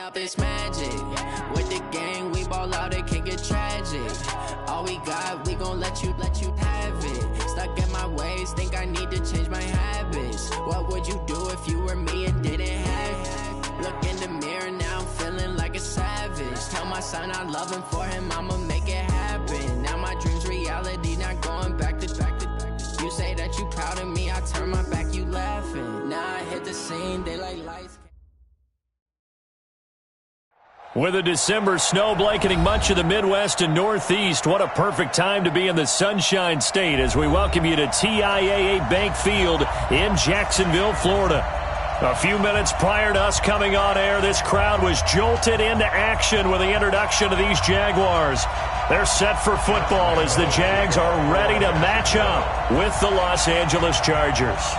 Up this magic. With the gang, we ball out, it can get tragic. All we got, we gon' let you have it. Stuck in my ways, think I need to change my habits. What would you do if you were me and didn't have it? Look in the mirror, now I'm feeling like a savage. Tell my son I love him, for him I'ma make it happen. Now my dream's reality, not going back to. You say that you proud of me, I turn my back, you laughing. Now I hit the scene, they like lights. With a December snow blanketing much of the Midwest and Northeast, what a perfect time to be in the Sunshine State as we welcome you to TIAA Bank Field in Jacksonville, Florida. A few minutes prior to us coming on air, this crowd was jolted into action with the introduction of these Jaguars. They're set for football as the Jags are ready to match up with the Los Angeles Chargers.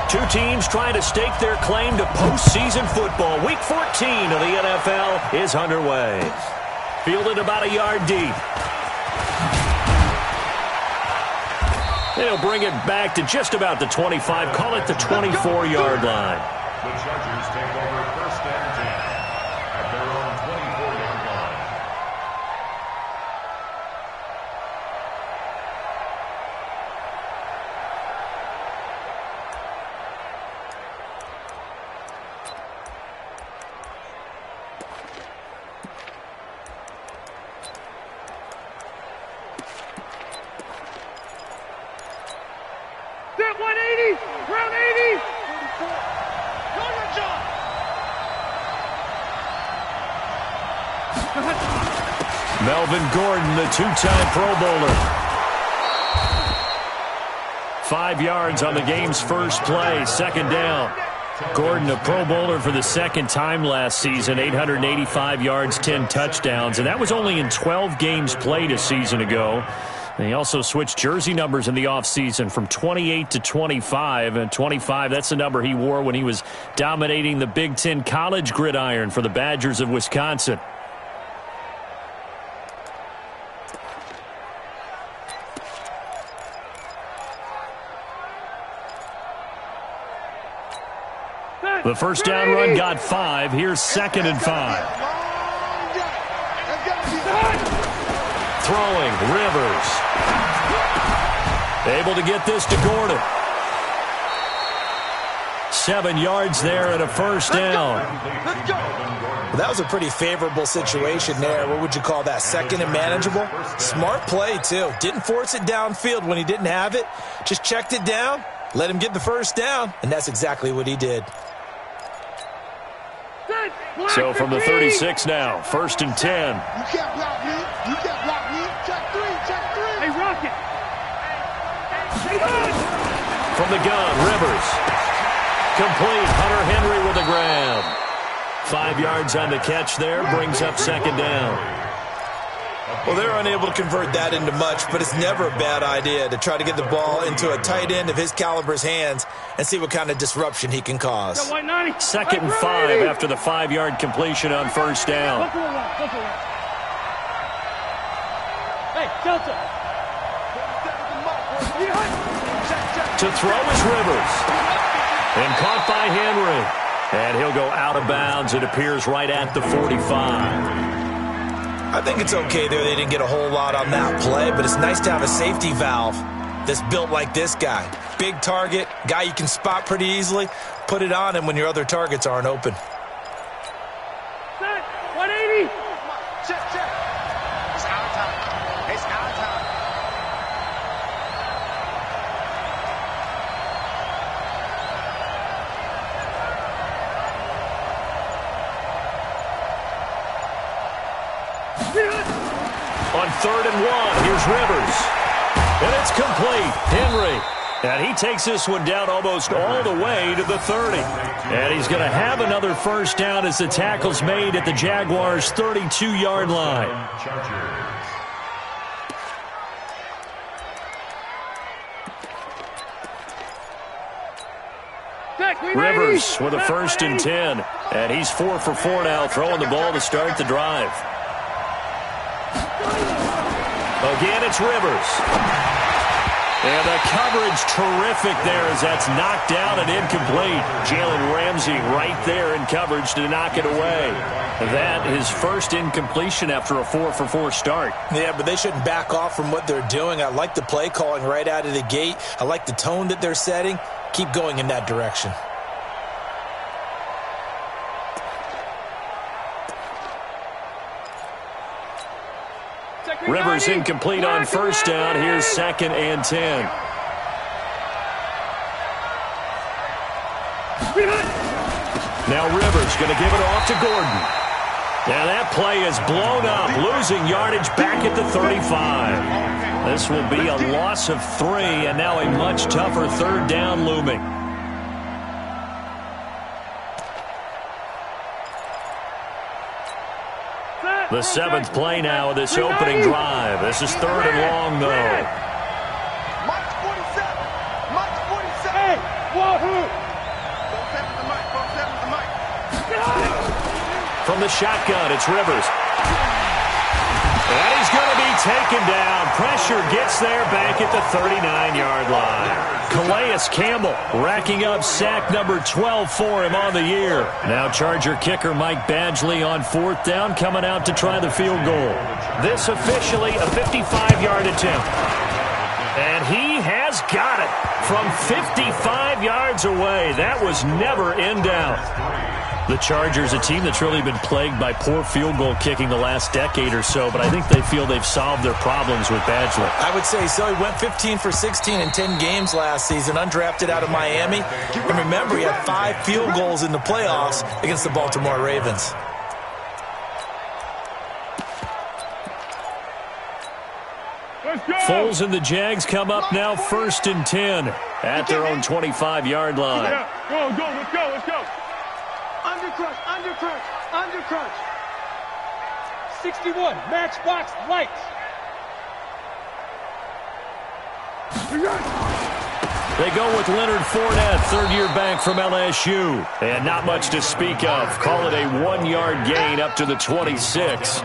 Two teams trying to stake their claim to postseason football. Week 14 of the NFL is underway. Fielded about a yard deep. They'll bring it back to just about the 25. Call it the 24-yard line. The Chargers take over first and 10 at their own 24-yard line. Melvin Gordon, the two-time Pro Bowler. 5 yards on the game's first play, second down. Gordon, a Pro Bowler for the second time last season, 885 yards, 10 touchdowns, and that was only in 12 games played a season ago. And he also switched jersey numbers in the offseason from 28 to 25, and 25, that's the number he wore when he was dominating the Big Ten college gridiron for the Badgers of Wisconsin. The first down run got 5. Here's 2nd and 5. Throwing, Rivers. Able to get this to Gordon. 7 yards there and a first down. Well, that was a pretty favorable situation there. What would you call that? Second and manageable? Smart play, too. Didn't force it downfield when he didn't have it. Just checked it down, let him get the first down, and that's exactly what he did. So from the 36 now, 1st and 10. You can't block me. You can't block me. Check 3. Hey, Rocket. From the gun, Rivers. Complete. Hunter Henry with a grab. 5 yards on the catch there. Brings up 2nd down. Well, they're unable to convert that into much, but it's never a bad idea to try to get the ball into a tight end of his caliber's hands and see what kind of disruption he can cause. 2nd and 5 after the 5-yard completion on first down. To throw is Rivers. And caught by Henry. And he'll go out of bounds. It appears right at the 45. I think it's okay there they didn't get a whole lot on that play, but it's nice to have a safety valve that's built like this guy. Big target, guy you can spot pretty easily. Put it on him when your other targets aren't open. 180. Check. It's our time. It's our time. On 3rd and 1, here's Rivers. And it's complete. Henry. And he takes this one down almost all the way to the 30. And he's going to have another first down as the tackle's made at the Jaguars' 32-yard line. Rivers with a 1st and 10. And he's 4 for 4 now, throwing the ball to start the drive. Again, it's Rivers. And the coverage terrific there as that's knocked down and incomplete. Jalen Ramsey right there in coverage to knock it away. That his first incompletion after a 4-for-4 start. Yeah, but they shouldn't back off from what they're doing. I like the play calling right out of the gate. I like the tone that they're setting. Keep going in that direction. Rivers incomplete on first down. Here's 2nd and 10. Now Rivers going to give it off to Gordon. Now that play is blown up, losing yardage back at the 35. This will be a loss of 3, and now a much tougher 3rd down looming. The 7th play now of this opening drive. This is 3rd and long, though. Mike 47. Mike 47. Hey, wahoo! 47 to Mike. 47 to Mike. From the shotgun, it's Rivers. And he's going to be taken down. Pressure gets there back at the 39-yard line. Calais Campbell racking up sack number 12 for him on the year. Now Charger kicker Mike Badgley on 4th down, coming out to try the field goal. This officially a 55-yard attempt. And he has got it from 55 yards away. That was never in doubt. The Chargers, a team that's really been plagued by poor field goal kicking the last decade or so, but I think they feel they've solved their problems with Badgley. I would say so. He went 15 for 16 in 10 games last season, undrafted out of Miami. And remember, he had 5 field goals in the playoffs against the Baltimore Ravens. Foles and the Jags come up now 1st and 10 at their own 25-yard line. Go, let's go, let's go. Undercrunch, undercrunch, undercrunch. 61, matchbox lights. They go with Leonard Fournette, 3rd-year back from LSU. And not much to speak of. Call it a 1-yard gain up to the 26.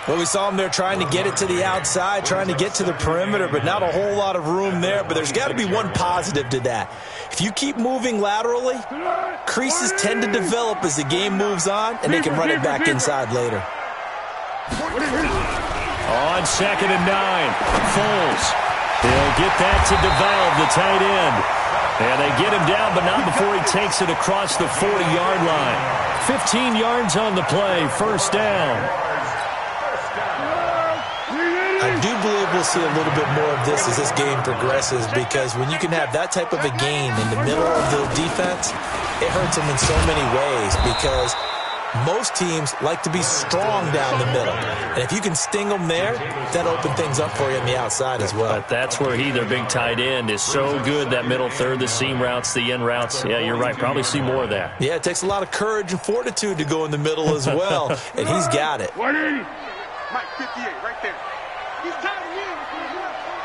Well, we saw him there trying to get it to the outside, trying to get to the perimeter, but not a whole lot of room there. But there's got to be one positive to that. If you keep moving laterally, creases tend to develop as the game moves on, and they can run it back inside later. On 2nd and 9, Foles. He'll get that to DeValve, the tight end. And they get him down, but not before he takes it across the 40-yard line. 15 yards on the play, 1st down. I do believe we'll see a little bit more of this as this game progresses, because when you can have that type of a gain in the middle of the defense, it hurts them in so many ways, because most teams like to be strong down the middle. And if you can sting them there, that opens things up for you on the outside as well. But that's where their big tight end, is so good, that middle third, the seam routes, the in routes. Yeah, you're right. Probably see more of that. Yeah, it takes a lot of courage and fortitude to go in the middle as well, and he's got it. 180. Mike 58, right there. He's tired of you.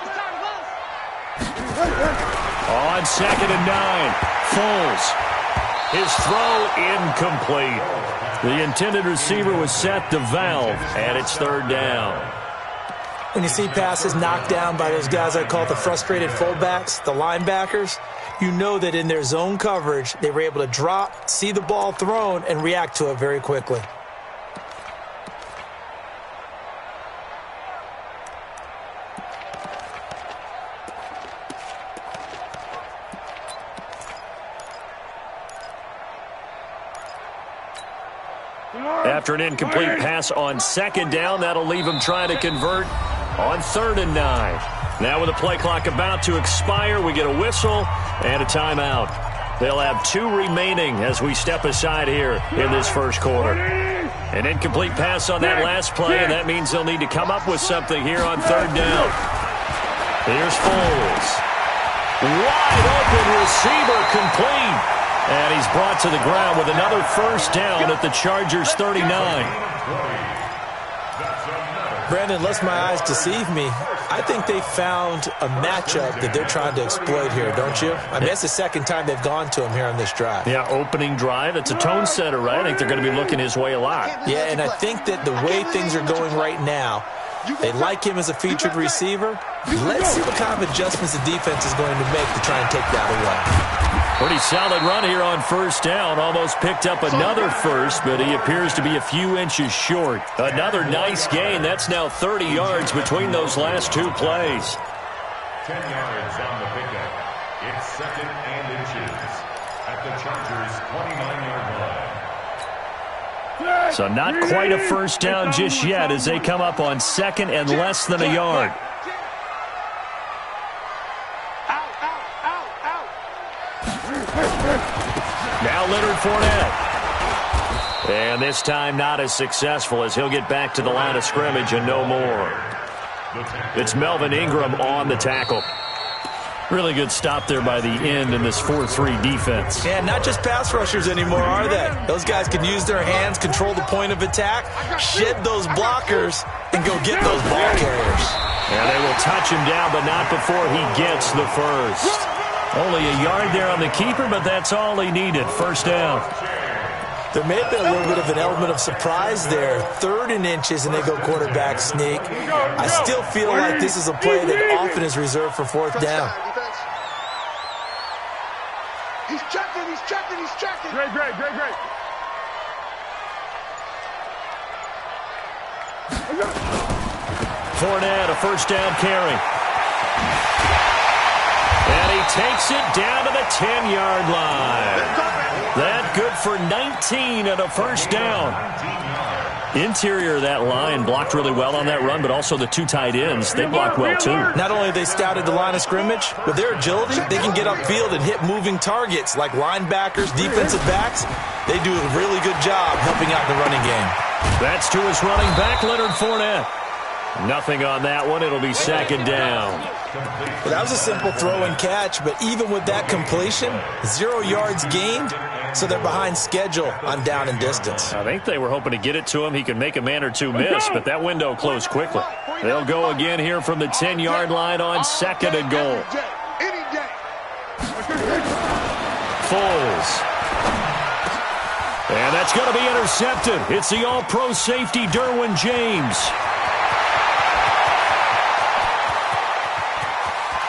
He's tired of us. On 2nd and 9, Foles. His throw incomplete. The intended receiver was set to Valve, and it's 3rd down. When you see passes knocked down by those guys I call the frustrated fullbacks, the linebackers, you know that in their zone coverage, they were able to drop, see the ball thrown, and react to it very quickly. After an incomplete pass on 2nd down, that'll leave him trying to convert on 3rd and 9. Now with the play clock about to expire, we get a whistle and a timeout. They'll have 2 remaining as we step aside here in this first quarter. An incomplete pass on that last play, and that means they'll need to come up with something here on 3rd down. Here's Foles. Wide open receiver, complete. And he's brought to the ground with another 1st down at the Chargers 39. Brandon, unless my eyes deceive me, I think they found a matchup that they're trying to exploit here, don't you? I mean, that's the second time they've gone to him here on this drive. Yeah, opening drive. It's a tone setter, right? I think they're going to be looking his way a lot. Yeah, and I think that the way things are going right now, they like him as a featured receiver. Let's see what kind of adjustments the defense is going to make to try and take that away. Pretty solid run here on first down. Almost picked up another first, but he appears to be a few inches short. Another nice gain. That's now 30 yards between those last two plays. 10 yards on the pickup. It's 2nd and inches at the Chargers' 29-yard line. So not quite a first down just yet as they come up on 2nd and less than a yard. Now Leonard Fournette. And this time not as successful as he'll get back to the line of scrimmage and no more. It's Melvin Ingram on the tackle. Really good stop there by the end in this 4-3 defense. Yeah, not just pass rushers anymore, are they? Those guys can use their hands, control the point of attack, shed those blockers, and go get those ball carriers. And they will touch him down, but not before he gets the first. Only a yard there on the keeper, but that's all he needed. First down. There may have been a little bit of an element of surprise there. 3rd and inches, and they go quarterback sneak. I still feel like this is a play that often is reserved for 4th down. He's checking, he's checking, he's checking. Great. Fournette, a first down carry. And he takes it down to the 10-yard line. That good for 19 and a first down. Interior of that line blocked really well on that run, but also the two tight ends, they blocked well too. Not only have they scouted the line of scrimmage, but their agility, they can get upfield and hit moving targets like linebackers, defensive backs. They do a really good job helping out the running game. That's to his running back, Leonard Fournette. Nothing on that one. It'll be 2nd down. Well, that was a simple throw and catch, but even with that completion, 0 yards gained, so they're behind schedule on down and distance. I think they were hoping to get it to him. He could make a man or two miss, but that window closed quickly. They'll go again here from the 10-yard line on 2nd and goal. Foles. And that's going to be intercepted. It's the all-pro safety, Derwin James.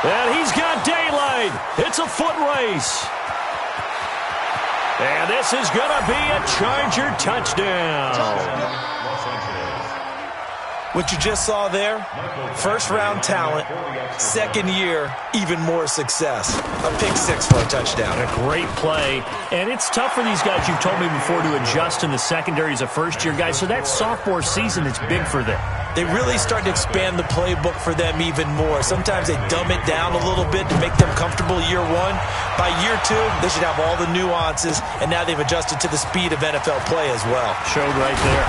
And he's got daylight. It's a foot race. And this is going to be a Charger touchdown. What you just saw there, 1st-round talent, 2nd year, even more success. A pick 6 for a touchdown. A great play. And it's tough for these guys, you've told me before, to adjust in the secondary as a first-year guy. So that sophomore season is big for them. They really start to expand the playbook for them even more. Sometimes they dumb it down a little bit to make them comfortable year 1. By year 2, they should have all the nuances, and now they've adjusted to the speed of NFL play as well. Showed right there.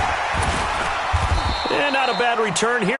And not a bad return here.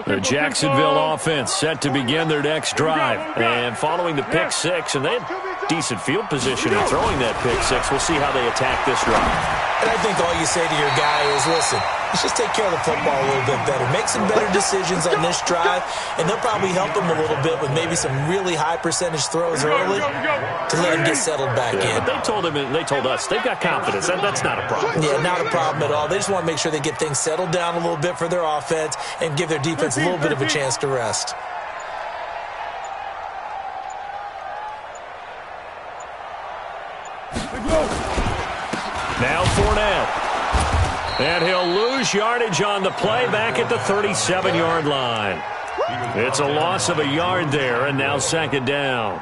The Jacksonville offense set to begin their next drive. And following the pick 6, and they had decent field position in throwing that pick 6. We'll see how they attack this drive. And I think all you say to your guy is, listen, let's just take care of the football a little bit better. Make some better decisions on this drive, and they'll probably help him a little bit with maybe some really high percentage throws early to let him get settled back in. But they told us they've got confidence. That's not a problem. Yeah, not a problem at all. They just want to make sure they get things settled down a little bit for their offense and give their defense a little bit of a chance to rest. Now Fournette. And he'll lose yardage on the play back at the 37-yard line. It's a loss of a yard there, and now 2nd down.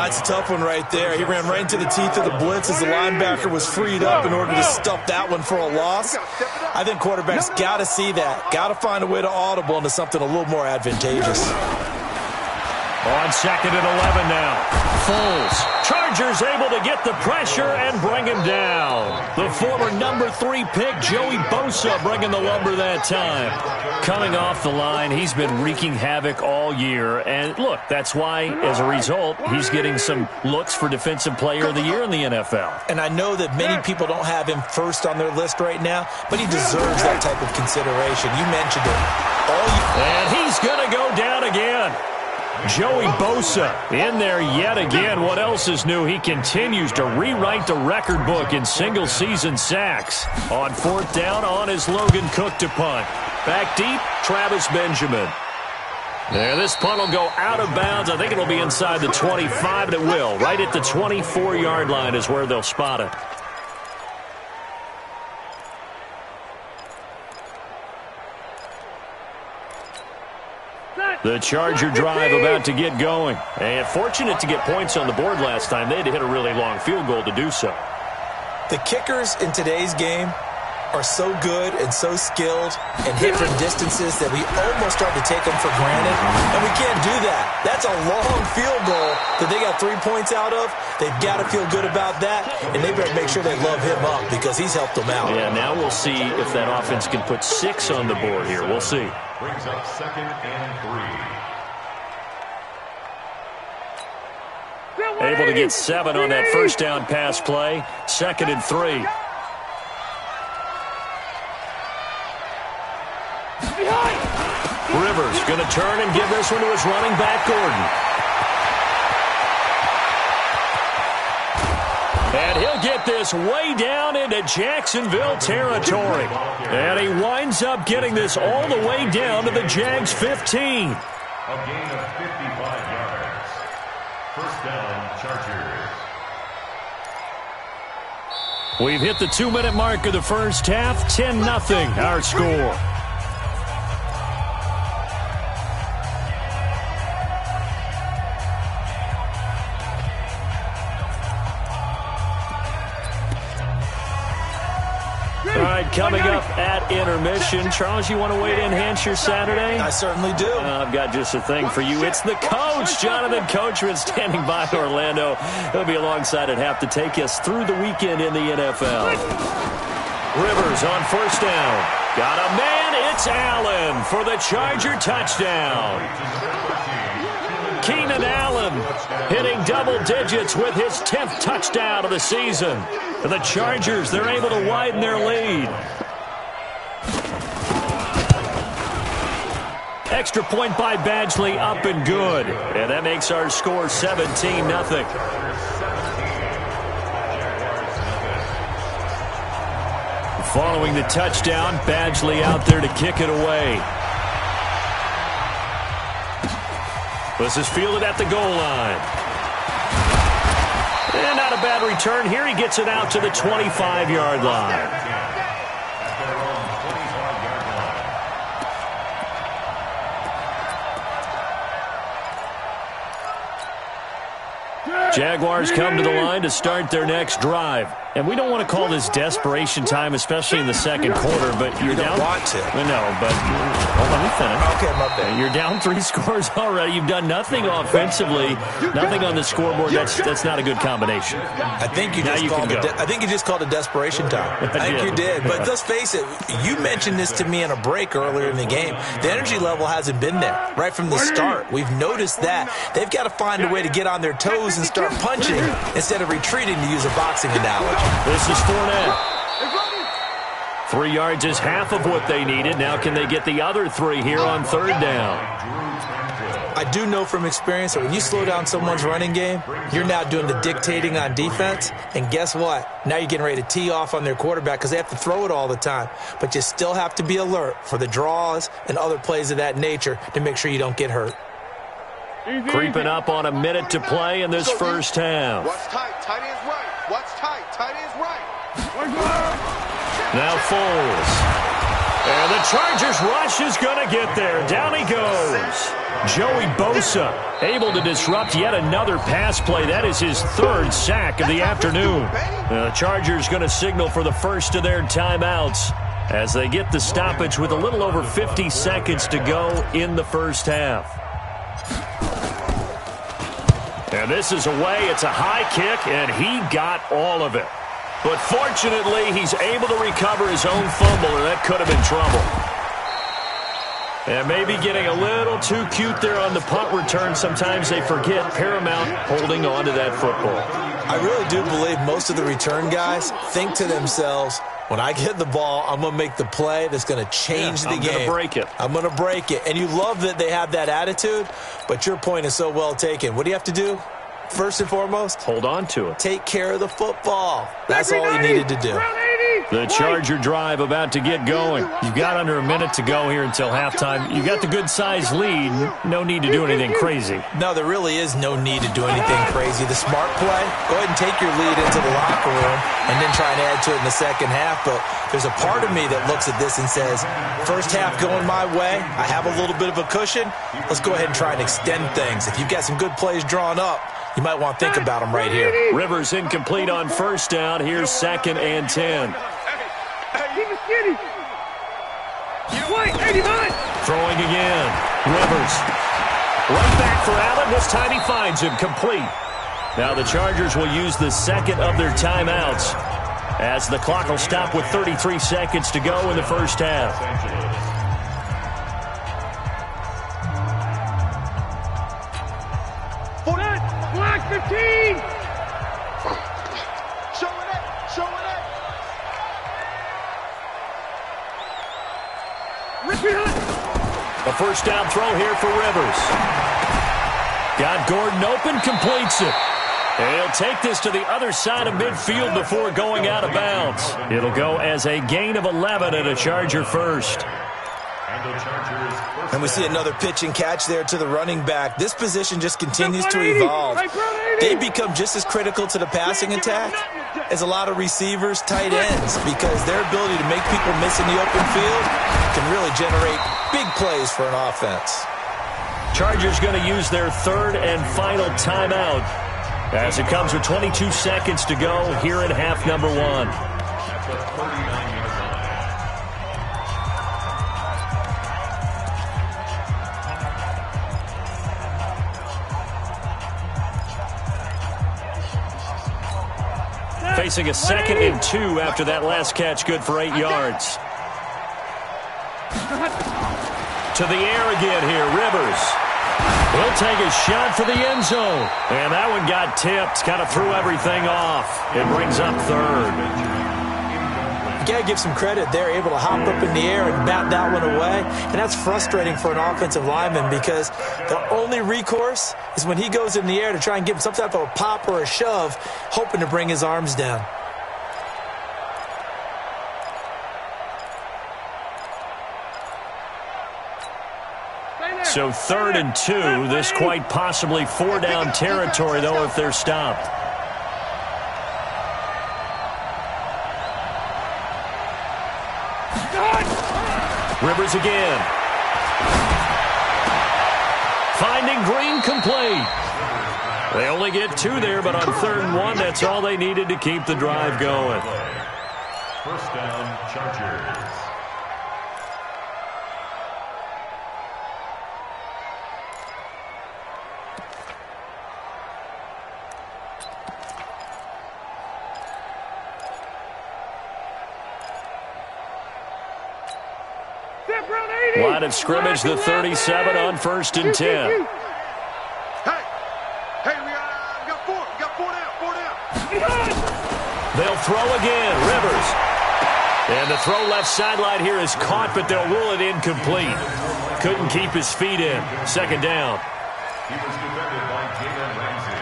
It's a tough one right there. He ran right into the teeth of the blitz as the linebacker was freed up in order to stuff that one for a loss. I think quarterbacks got to see that. Got to find a way to audible into something a little more advantageous. On 2nd and 11 now. Foles. Chargers Chargers able to get the pressure and bring him down. The former number 3 pick, Joey Bosa, bringing the lumber that time. Coming off the line, he's been wreaking havoc all year. And look, that's why, as a result, he's getting some looks for Defensive Player of the Year in the NFL. And I know that many people don't have him first on their list right now, but he deserves that type of consideration. You mentioned it. And he's going to go down again. Joey Bosa in there yet again. What else is new? He continues to rewrite the record book in single-season sacks. On 4th down, on his Logan Cook to punt. Back deep, Travis Benjamin. There, this punt will go out of bounds. I think it'll be inside the 25, and it will. Right at the 24-yard line is where they'll spot it. The Charger drive about to get going. And fortunate to get points on the board last time. They had to hit a really long field goal to do so. The kickers in today's game are so good and so skilled and hit from distances that we almost start to take them for granted. And we can't do that. That's a long field goal that they got 3 points out of. They've got to feel good about that, and they better make sure they love him up because he's helped them out. Yeah, now we'll see if that offense can put 6 on the board here. We'll see. Brings up 2nd and 3. Able to get 7 on that first down pass play. 2nd and 3. Rivers going to turn and give this one to his running back, Gordon. And he'll get this way down into Jacksonville territory. And he winds up getting this all the way down to the Jags 15. A gain of 55 yards. First down, Chargers. We've hit the 2-minute mark of the first half. 10-0 our score. All right, coming up at intermission. Charles, you want to wait to enhance your Saturday? I certainly do. I've got just a thing for you. It's the coach, Jonathan Coachman, standing by Orlando. He'll be alongside at half to take us through the weekend in the NFL. Rivers on 1st down. Got a man. It's Allen for the Charger touchdown. Keenan Allen hitting double digits with his 10th touchdown of the season. For the Chargers, they're able to widen their lead. Extra point by Badgley, up and good. And that makes our score 17-0. Following the touchdown, Badgley out there to kick it away. This is fielded at the goal line. And not a bad return here. He gets it out to the 25-yard line. Jaguars come to the line to start their next drive. And we don't want to call this desperation time, especially in the second quarter, but you're down. You don't want to. No, but let me finish. Okay, I'm up there. You're down 3 scores already. You've done nothing offensively, nothing on the scoreboard. That's not a good combination. I think you just called it desperation time. I think you did. But let's face it, you mentioned this to me in a break earlier in the game. The energy level hasn't been there right from the start. We've noticed that. They've got to find a way to get on their toes and start punching instead of retreating, to use a boxing analogy. This is Fournette. 3 yards is half of what they needed. Now can they get the other 3 here on 3rd down? I do know from experience that when you slow down someone's running game, you're now doing the dictating on defense. And guess what? Now you're getting ready to tee off on their quarterback because they have to throw it all the time. But you still have to be alert for the draws and other plays of that nature to make sure you don't get hurt. Creeping up on a minute to play in this first half. What's tight? Tight ends right. What's tight? Tight ends right. Now Foles. And the Chargers rush is going to get there. Down he goes. Joey Bosa able to disrupt yet another pass play. That is his 3rd sack of the afternoon. The Chargers going to signal for the first of their timeouts as they get the stoppage with a little over 50 seconds to go in the first half. And this is away. It's a high kick, and he got all of it. But fortunately, he's able to recover his own fumble, or that could have been trouble. And maybe getting a little too cute there on the punt return. Sometimes they forget paramount holding on to that football. I really do believe most of the return guys think to themselves, when I get the ball, I'm going to make the play that's going to change the game. I'm going to break it. I'm going to break it. And you love that they have that attitude, but your point is so well taken. What do you have to do? First and foremost, hold on to it. Take care of the football. That's all you needed to do. The Charger drive about to get going. You've got under a minute to go here until halftime. You've got the good-sized lead. No need to do anything crazy. No, there really is no need to do anything crazy. The smart play, go ahead and take your lead into the locker room and then try and add to it in the second half. But there's a part of me that looks at this and says, first half going my way, I have a little bit of a cushion. Let's go ahead and try and extend things. If you've got some good plays drawn up, you might want to think about them right here. Rivers incomplete on first down. Here's 2nd and 10. Throwing again. Rivers. Right back for Allen. This time he finds him complete. Now the Chargers will use the second of their timeouts as the clock will stop with 33 seconds to go in the first half. Black 15! Showing it! A first down throw here for Rivers. Got Gordon open, completes it. And he'll take this to the other side of midfield before going out of bounds. It'll go as a gain of 11 and a Charger first. And we see another pitch and catch there to the running back. This position just continues to evolve. They become just as critical to the passing attack as a lot of receivers, tight ends, because their ability to make people miss in the open field can really generate big plays for an offense. Chargers going to use their third and final timeout as it comes with 22 seconds to go here in half number 1. Facing a 2nd and 2 after that last catch, good for 8 yards. To the air again here, Rivers. He'll take a shot for the end zone. And that one got tipped, kind of threw everything off. It brings up 3rd. You got to give some credit. They're able to hop up in the air and bat that one away. And that's frustrating for an offensive lineman because the only recourse is when he goes in the air to try and give him some type of a pop or a shove, hoping to bring his arms down. So 3rd and 2. This quite possibly 4-down territory, though, if they're stopped. Rivers again. Finding Green complete. They only get 2 there, but on 3rd and 1, that's all they needed to keep the drive going. First down, Chargers. Line of scrimmage, the 37 on 1st and 10. Hey, we got 4 down. They'll throw again, Rivers. And the throw left sideline here is caught, but they'll rule it incomplete. Couldn't keep his feet in. 2nd down. He was defended by Jalen Ramsey.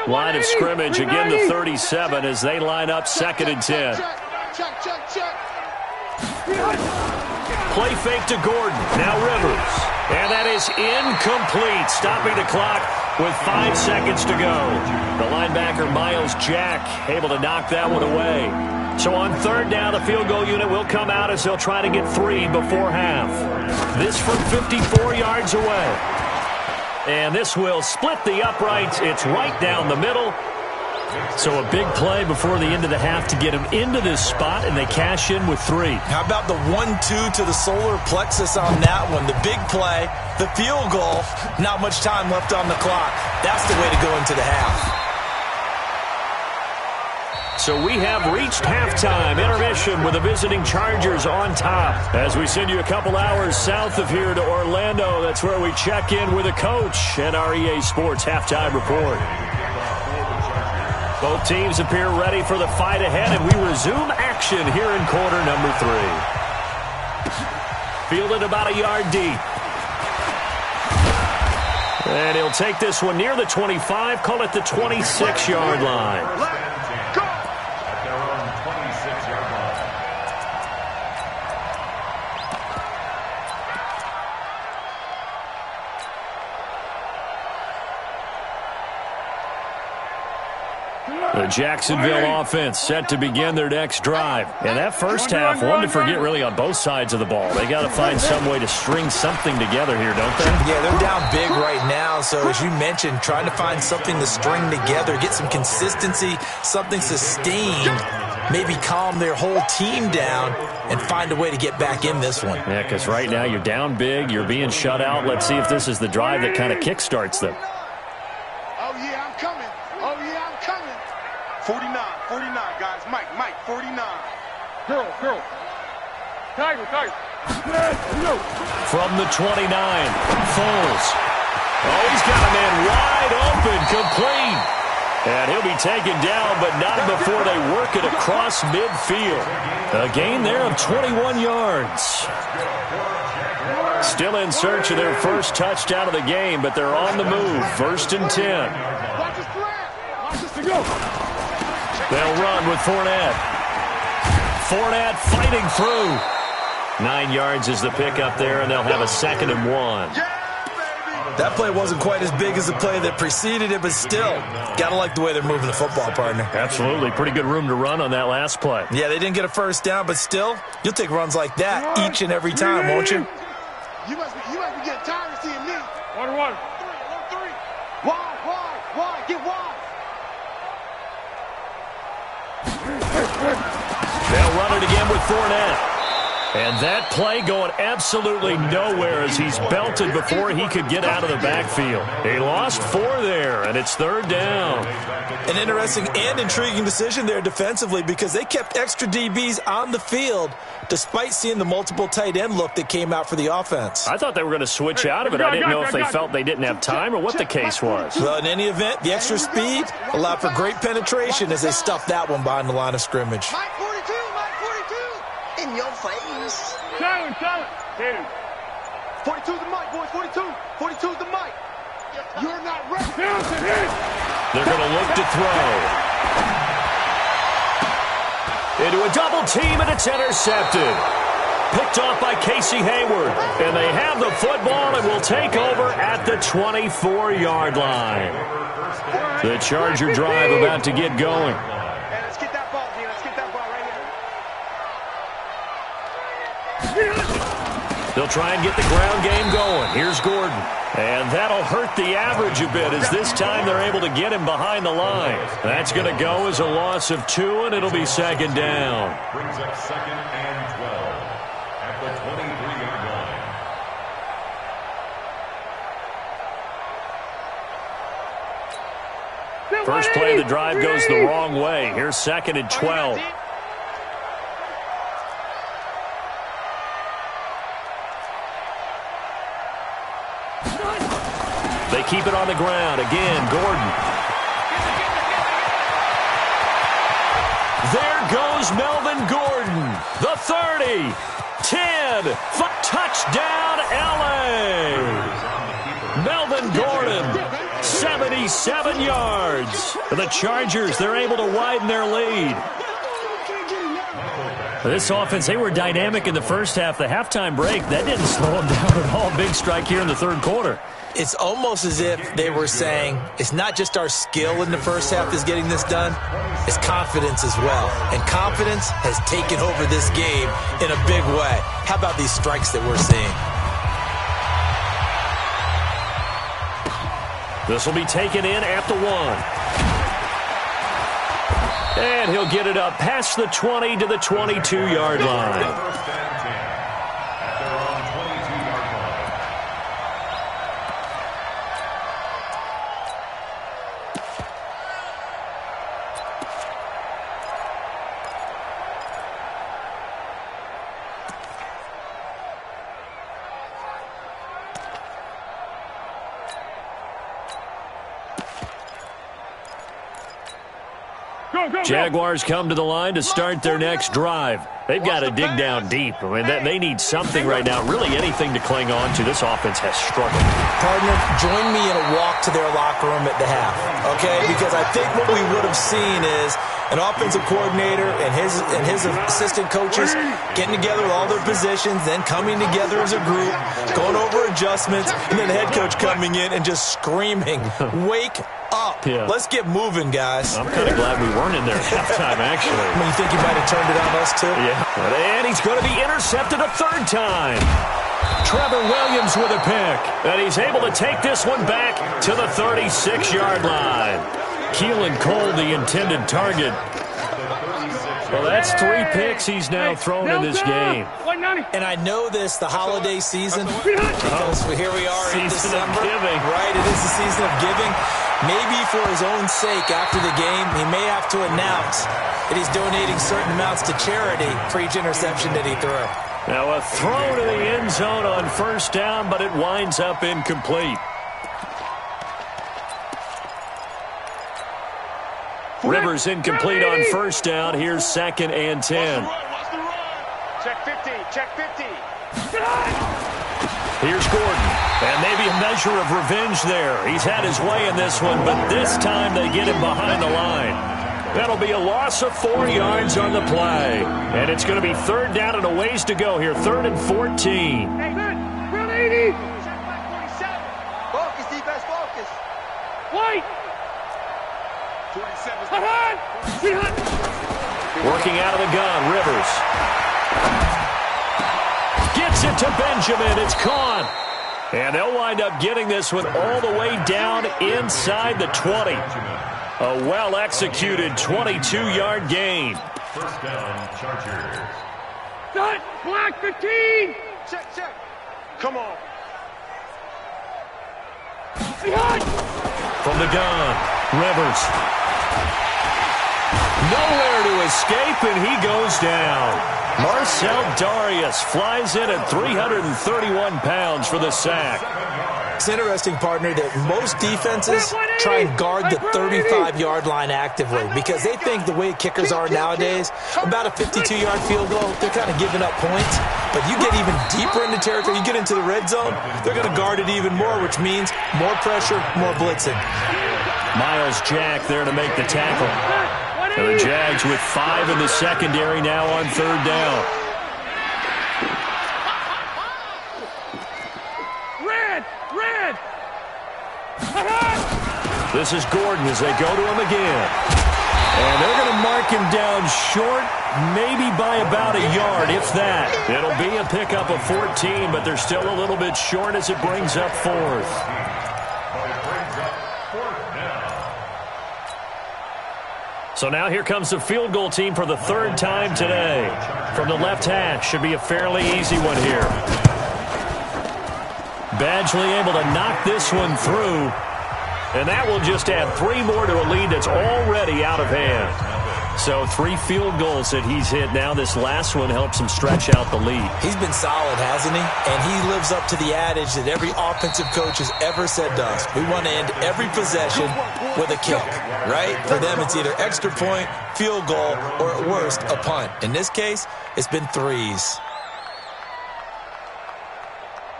Line of scrimmage, again the 37 as they line up 2nd and 10. Play fake to Gordon. Now Rivers. And that is incomplete. Stopping the clock with 5 seconds to go. The linebacker, Miles Jack, able to knock that one away. So on third down, the field goal unit will come out as they'll try to get 3 before half. This from 54 yards away. And this will split the uprights. It's right down the middle. So a big play before the end of the half to get them into this spot, and they cash in with 3. How about the 1-2 to the solar plexus on that one? The big play, the field goal, not much time left on the clock. That's the way to go into the half. So we have reached halftime. Intermission with the visiting Chargers on top. As we send you a couple hours south of here to Orlando, that's where we check in with a coach and our EA Sports halftime report. Both teams appear ready for the fight ahead, and we resume action here in quarter number 3. Fielded about a yard deep. And he'll take this one near the 25, call it the 26-yard line. The Jacksonville offense set to begin their next drive. And that first half, one to forget really on both sides of the ball. They got to find some way to string something together here, don't they? Yeah, they're down big right now. So as you mentioned, trying to find something to string together, get some consistency, something sustained, maybe calm their whole team down and find a way to get back in this one. Yeah, because right now you're down big, you're being shut out. Let's see if this is the drive that kind of kickstarts them. Oh, yeah, I'm coming. Oh, yeah, I'm coming. 49, guys. Mike, 49. Girl. Tiger. From the 29, Foles. Oh, he's got a man wide open, complete. And he'll be taken down, but not before they work it across midfield. A gain there of 21 yards. Still in search of their first touchdown of the game, but they're on the move. 1st and 10. They'll run with Fournette. Fournette fighting through. 9 yards is the pickup there, and they'll have a 2nd and 1. That play wasn't quite as big as the play that preceded it, but still, got to like the way they're moving the football, partner. Absolutely. Pretty good room to run on that last play. Yeah, they didn't get a first down, but still, you'll take runs like that each and every time, won't you? You must be getting tired of seeing me. 1-1. Wide. Get wide. They'll run it again with Fournette. And that play going absolutely nowhere as he's belted before he could get out of the backfield. He lost 4 there, and it's 3rd down. An interesting and intriguing decision there defensively because they kept extra DBs on the field despite seeing the multiple tight end look that came out for the offense. I thought they were going to switch out of it. I didn't know if they felt they didn't have time or what the case was. Well, in any event, the extra speed allowed for great penetration as they stuffed that one behind the line of scrimmage. Mike 42. In your face. Silent. Hit him. 42's the mic, boys. 42's the mic. You're not ready. They're going to look to throw. Into a double team, and it's intercepted. Picked off by Casey Hayward. And they have the football and will take over at the 24-yard line. The Charger drive about to get going. Hey, let's get that ball, G. Let's get that ball right here. They'll try and get the ground game going. Here's Gordon. And that'll hurt the average a bit as this time they're able to get him behind the line. That's going to go as a loss of 2, and it'll be 2nd down. Brings up 2nd and 12 at the 23-yard line. First play of the drive goes the wrong way. Here's 2nd and 12. They keep it on the ground. Again, Gordon. There goes Melvin Gordon. The 30, 10, touchdown LA. Melvin Gordon, 77 yards. The Chargers, they're able to widen their lead. This offense, they were dynamic in the first half. The halftime break, that didn't slow them down at all. Big strike here in the 3rd quarter. It's almost as if they were saying, it's not just our skill in the first half that's getting this done, it's confidence as well. And confidence has taken over this game in a big way. How about these strikes that we're seeing? This will be taken in at the 1. And he'll get it up past the 20 to the 22-yard line. Jaguars come to the line to start their next drive. They've got to dig down deep. I mean, they need something right now, really anything to cling on to. This offense has struggled. Partner, join me in a walk to their locker room at the half, okay? Because I think what we would have seen is an offensive coordinator and his assistant coaches getting together with all their positions, then coming together as a group, going over adjustments, and then the head coach coming in and just screaming, wake up. Yeah. Let's get moving, guys. I'm kind of glad we weren't in there at halftime, actually. I mean, you think he might have turned it on us, too? Yeah. And he's going to be intercepted a third time. Trevor Williams with a pick. And he's able to take this one back to the 36-yard line. Keelan Cole, the intended target. Well, that's 3 picks he's now thrown in this game. And I know this, the holiday season, because here we are in December. Right, it is the season of giving. Maybe for his own sake, after the game, he may have to announce that he's donating certain amounts to charity for each interception that he threw. Now a throw to the end zone on first down, but it winds up incomplete. Rivers incomplete on first down. Here's 2nd and 10. Check 50, check 50. Here's Gordon. And maybe a measure of revenge there. He's had his way in this one, but this time they get him behind the line. That'll be a loss of 4 yards on the play. And it's going to be 3rd down and a ways to go here. 3rd and 14. Hey, run 80. Check back 47. Focus, defense, focus. White. 47. Working out of the gun, Rivers. Gets it to Benjamin. It's caught. And they'll wind up getting this one all the way down inside the 20. A well-executed 22-yard gain. First down, Chargers. Set, black 15. Check, check. Come on. From the gun, Rivers. Nowhere to escape, and he goes down. Marcel Darius flies in at 331 pounds for the sack. It's interesting, partner, that most defenses try and guard the 35-yard line actively because they think the way kickers are nowadays, about a 52-yard field goal, they're kind of giving up points. But you get even deeper into territory, you get into the red zone, they're going to guard it even more, which means more pressure, more blitzing. Miles Jack there to make the tackle. And the Jags with 5 in the secondary now on 3rd down. Red. This is Gordon as they go to him again. And they're going to mark him down short, maybe by about a yard, if that. It'll be a pickup of 14, but they're still a little bit short as it brings up 4th. So now here comes the field goal team for the 3rd time today. From the left hash, should be a fairly easy one here. Badgley able to knock this one through. And that will just add 3 more to a lead that's already out of hand. So 3 field goals that he's hit now. This last one helps him stretch out the lead. He's been solid, hasn't he? And he lives up to the adage that every offensive coach has ever said to us. We want to end every possession with a kick, right? For them, it's either extra point, field goal, or at worst, a punt. In this case, it's been 3s.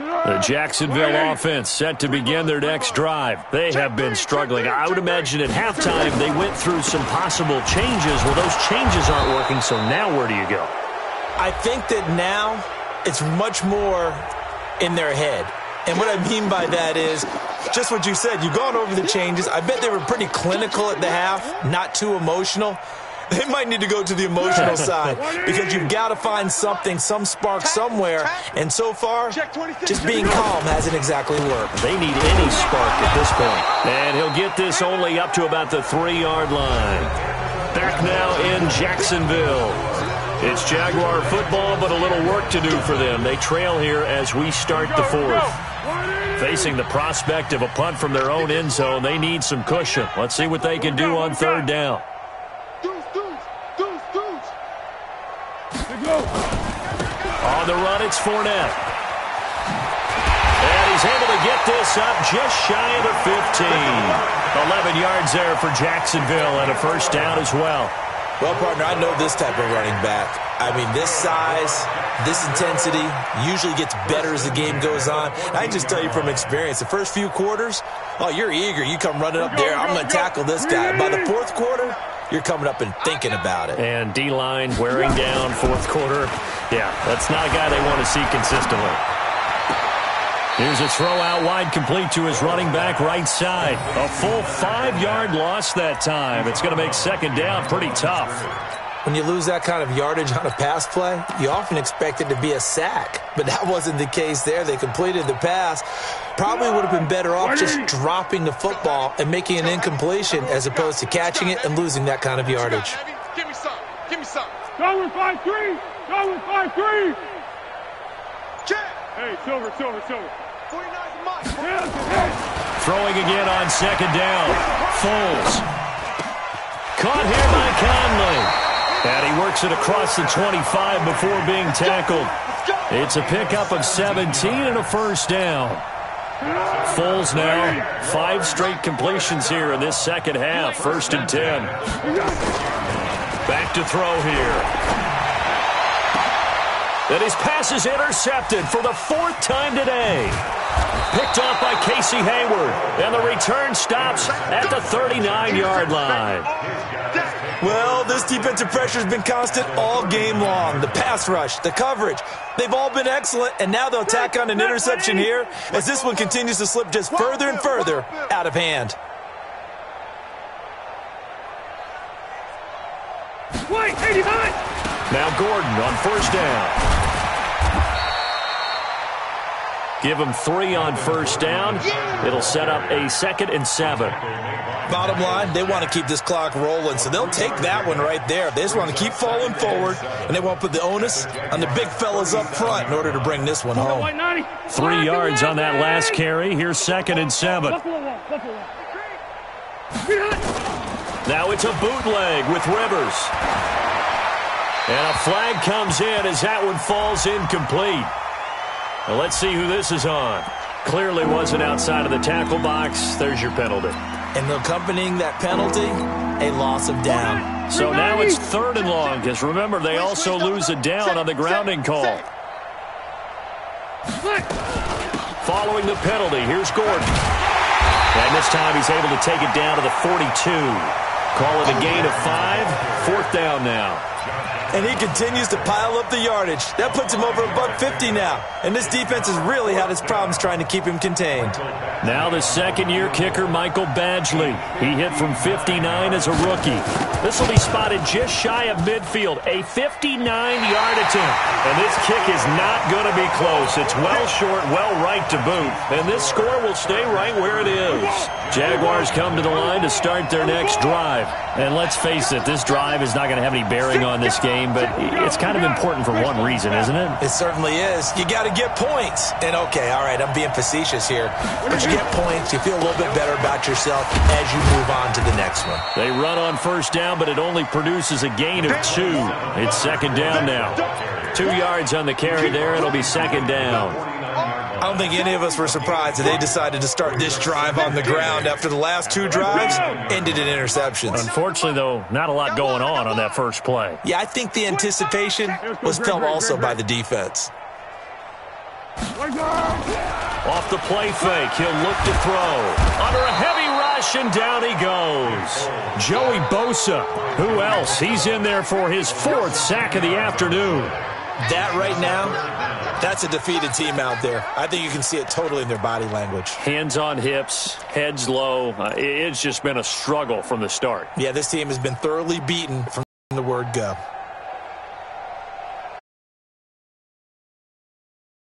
The Jacksonville offense set to begin their next drive. They have been struggling. I would imagine at halftime they went through some possible changes. Well, those changes aren't working, so now where do you go? I think that now it's much more in their head. And what I mean by that is just what you said. You've gone over the changes. I bet they were pretty clinical at the half, not too emotional. They might need to go to the emotional side because you've got to find something, some spark somewhere. And so far, just being calm hasn't exactly worked. They need any spark at this point. And he'll get this only up to about the 3-yard line. Back now in Jacksonville. It's Jaguar football, but a little work to do for them. They trail here as we start the fourth. Facing the prospect of a punt from their own end zone, they need some cushion. Let's see what they can do on third down. On the run, it's Fournette. And he's able to get this up just shy of the 15. 11 yards there for Jacksonville and a first down as well. Well, partner, I know this type of running back. I mean, this size, this intensity usually gets better as the game goes on. I can just tell you from experience, the first few quarters, oh, you're eager. You come running up there. I'm going to tackle this guy. By the fourth quarter, you're coming up and thinking about it. And D-line wearing down fourth quarter. Yeah, that's not a guy they want to see consistently. Here's a throw out wide, complete to his running back right side. A full 5-yard loss that time. It's going to make second down pretty tough. When you lose that kind of yardage on a pass play, you often expect it to be a sack. But that wasn't the case there. They completed the pass. Probably would have been better off just dropping the football and making an incompletion as opposed to catching it and losing that kind of yardage. Give me some. Give me some. Go with 5-3. Go with 5-3. Hey, Silver. 49's mine. Throwing again on second down. Foles. Caught here by Conley. And he works it across the 25 before being tackled. It's a pickup of 17 and a first down. Foles now, 5 straight completions here in this second half. 1st and 10. Back to throw here. And his pass is intercepted for the 4th time today. Picked off by Casey Hayward. And the return stops at the 39-yard line. Well, this defensive pressure has been constant all game long. The pass rush, the coverage, they've all been excellent, and now they'll tack on an interception here as this one continues to slip just further and further out of hand. Wait, 89! Now Gordon on first down. Give him 3 on first down. It'll set up a 2nd and 7. Bottom line, they want to keep this clock rolling, so they'll take that one right there. They just want to keep falling forward, and they won't put the onus on the big fellas up front in order to bring this one home. 3 yards on that last carry. Here's 2nd and 7. Now it's a bootleg with Rivers. And a flag comes in as that one falls incomplete. Well, let's see who this is on. Clearly wasn't outside of the tackle box. There's your penalty. And accompanying that penalty, a loss of down. So now it's 3rd and long, because remember, they also lose a down on the grounding call. Following the penalty, here's Gordon. And this time he's able to take it down to the 42. Call it a gain of 5. 4th down now. And he continues to pile up the yardage. That puts him over $150 now. And this defense has really had its problems trying to keep him contained. Now the 2nd-year kicker, Michael Badgley. He hit from 59 as a rookie. This will be spotted just shy of midfield. A 59-yard attempt. And this kick is not going to be close. It's well short, well right to boot. And this score will stay right where it is. Jaguars come to the line to start their next drive. And let's face it, this drive is not going to have any bearing on this game, but it's kind of important for one reason, isn't it? It certainly is. You got to get points. And okay, all right, I'm being facetious here. But you get points, you feel a little bit better about yourself as you move on to the next one. They run on first down, but it only produces a gain of 2. It's 2nd down now. 2 yards on the carry there. It'll be 2nd down. I don't think any of us were surprised that they decided to start this drive on the ground after the last 2 drives ended in interceptions. Unfortunately, though, not a lot going on that first play. Yeah, I think the anticipation was felt also by the defense. Off the play fake, he'll look to throw. Under a heavy rush, and down he goes. Joey Bosa. Who else? He's in there for his 4th sack of the afternoon. That right now That's a defeated team out there. I think you can see it totally in their body language. Hands on hips, heads low. It's just been a struggle from the start. Yeah, this team has been thoroughly beaten from the word go.